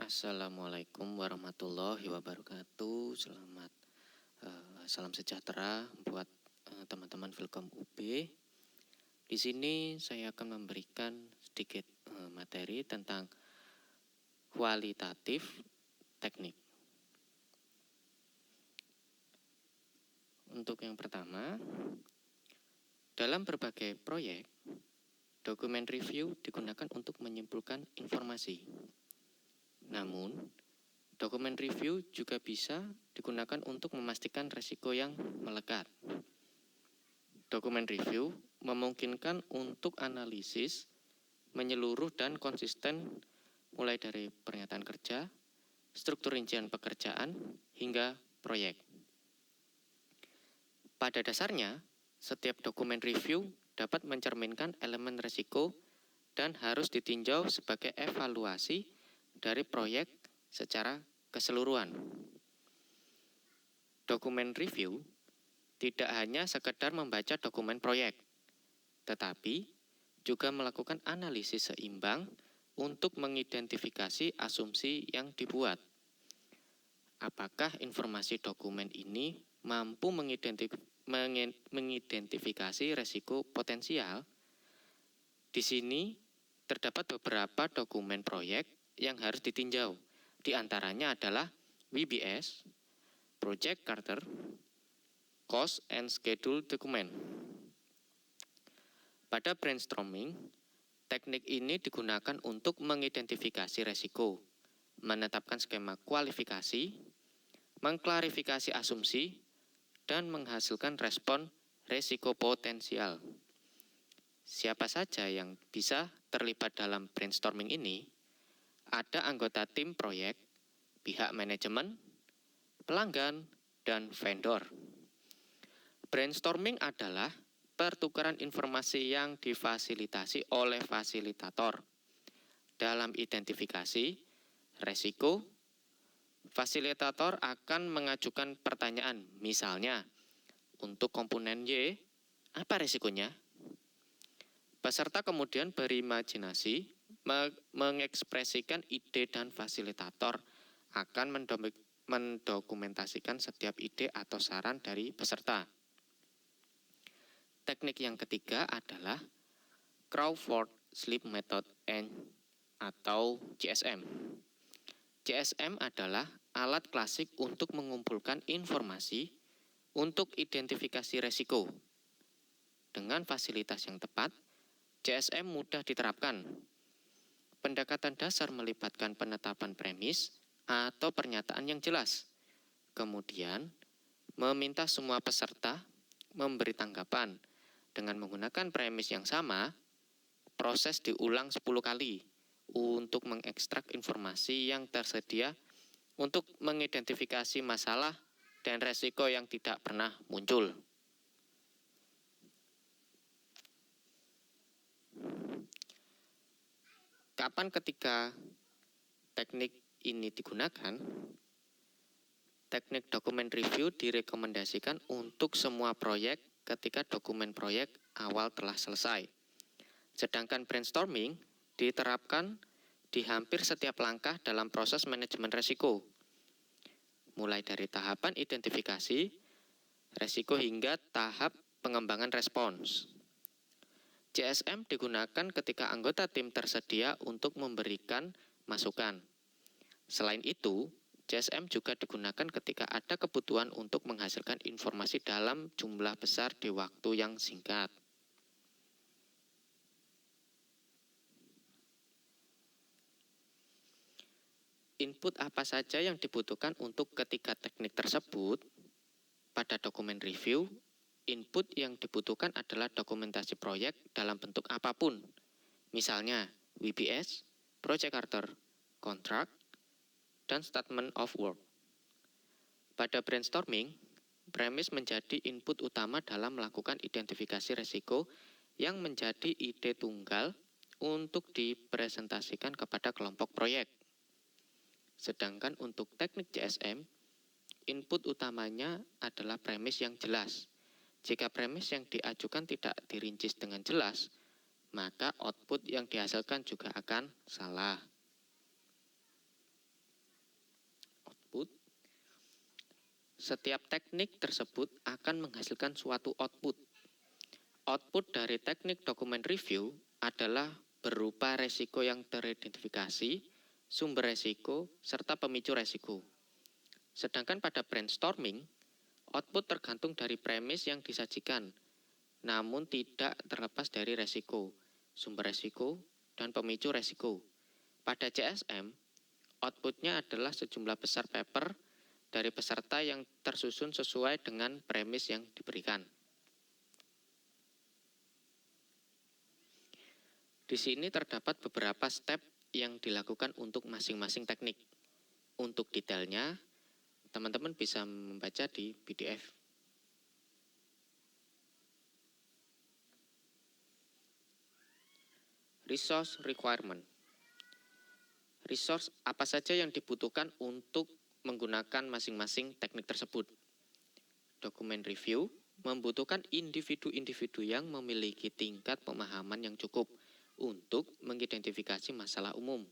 Assalamualaikum warahmatullahi wabarakatuh. Salam sejahtera buat teman-teman Filkom UB. Di sini saya akan memberikan sedikit materi tentang kualitatif teknik. Untuk yang pertama, dalam berbagai proyek, dokumen review digunakan untuk menyimpulkan informasi. Namun, dokumen review juga bisa digunakan untuk memastikan risiko yang melekat. Dokumen review memungkinkan untuk analisis menyeluruh dan konsisten mulai dari pernyataan kerja, struktur rincian pekerjaan, hingga proyek. Pada dasarnya, setiap dokumen review dapat mencerminkan elemen risiko dan harus ditinjau sebagai evaluasi dari proyek secara keseluruhan. Dokumen review tidak hanya sekedar membaca dokumen proyek, tetapi juga melakukan analisis seimbang untuk mengidentifikasi asumsi yang dibuat. Apakah informasi dokumen ini mampu mengidentifikasi risiko potensial? Di sini terdapat beberapa dokumen proyek yang harus ditinjau. Di antaranya adalah WBS, Project Charter, Cost and Schedule Document. Pada brainstorming, teknik ini digunakan untuk mengidentifikasi risiko, menetapkan skema kualifikasi, mengklarifikasi asumsi, dan menghasilkan respon risiko potensial. Siapa saja yang bisa terlibat dalam brainstorming ini? Ada anggota tim proyek, pihak manajemen, pelanggan, dan vendor. Brainstorming adalah pertukaran informasi yang difasilitasi oleh fasilitator. Dalam identifikasi risiko, fasilitator akan mengajukan pertanyaan, misalnya, untuk komponen Y, apa risikonya? Peserta kemudian berimajinasi, mengekspresikan ide dan fasilitator akan mendokumentasikan setiap ide atau saran dari peserta. Teknik yang ketiga adalah Crawford Sleep Method atau CSM. CSM adalah alat klasik untuk mengumpulkan informasi untuk identifikasi risiko. Dengan fasilitas yang tepat, CSM mudah diterapkan. Pendekatan dasar melibatkan penetapan premis atau pernyataan yang jelas. Kemudian, meminta semua peserta memberi tanggapan. Dengan menggunakan premis yang sama, proses diulang 10 kali untuk mengekstrak informasi yang tersedia untuk mengidentifikasi masalah dan risiko yang tidak pernah muncul. Kapan ketika teknik ini digunakan? Teknik dokumen review direkomendasikan untuk semua proyek ketika dokumen proyek awal telah selesai. Sedangkan brainstorming diterapkan di hampir setiap langkah dalam proses manajemen risiko. Mulai dari tahapan identifikasi risiko hingga tahap pengembangan respons. CSM digunakan ketika anggota tim tersedia untuk memberikan masukan. Selain itu, CSM juga digunakan ketika ada kebutuhan untuk menghasilkan informasi dalam jumlah besar di waktu yang singkat. Input apa saja yang dibutuhkan untuk ketiga teknik tersebut? Pada dokumen review, input yang dibutuhkan adalah dokumentasi proyek dalam bentuk apapun. Misalnya, WBS, Project Charter, kontrak, dan Statement of Work. Pada brainstorming, premis menjadi input utama dalam melakukan identifikasi risiko yang menjadi ide tunggal untuk dipresentasikan kepada kelompok proyek. Sedangkan untuk teknik CSM, input utamanya adalah premis yang jelas. Jika premis yang diajukan tidak dirinci dengan jelas, maka output yang dihasilkan juga akan salah. Setiap teknik tersebut akan menghasilkan suatu output. Output dari teknik dokumen review adalah berupa resiko yang teridentifikasi, sumber resiko, serta pemicu resiko. Sedangkan pada brainstorming, output tergantung dari premis yang disajikan, namun tidak terlepas dari resiko, sumber resiko, dan pemicu resiko. Pada CSM, outputnya adalah sejumlah besar paper dari peserta yang tersusun sesuai dengan premis yang diberikan. Di sini terdapat beberapa step yang dilakukan untuk masing-masing teknik. Untuk detailnya, teman-teman bisa membaca di PDF. Resource requirement. Resource apa saja yang dibutuhkan untuk menggunakan masing-masing teknik tersebut. Dokumen review membutuhkan individu-individu yang memiliki tingkat pemahaman yang cukup untuk mengidentifikasi masalah umum.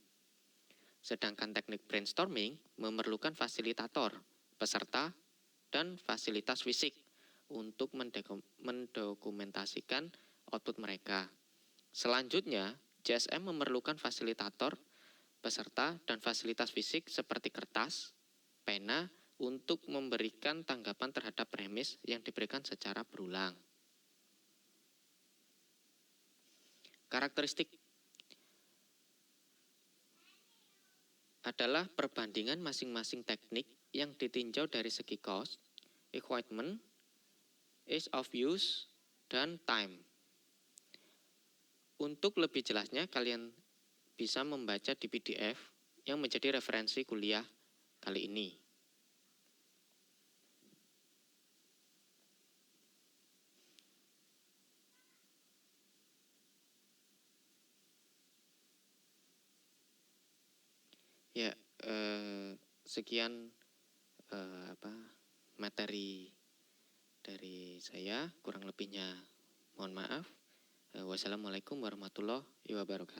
Sedangkan teknik brainstorming memerlukan fasilitator, peserta, dan fasilitas fisik untuk mendokumentasikan output mereka. Selanjutnya, JSM memerlukan fasilitator, peserta, dan fasilitas fisik seperti kertas, pena, untuk memberikan tanggapan terhadap premis yang diberikan secara berulang. Karakteristik adalah perbandingan masing-masing teknik yang ditinjau dari segi cost, equipment, ease of use, dan time. Untuk lebih jelasnya, kalian bisa membaca di PDF yang menjadi referensi kuliah kali ini. Ya, sekian materi dari saya, kurang lebihnya mohon maaf. Wassalamualaikum warahmatullahi wabarakatuh.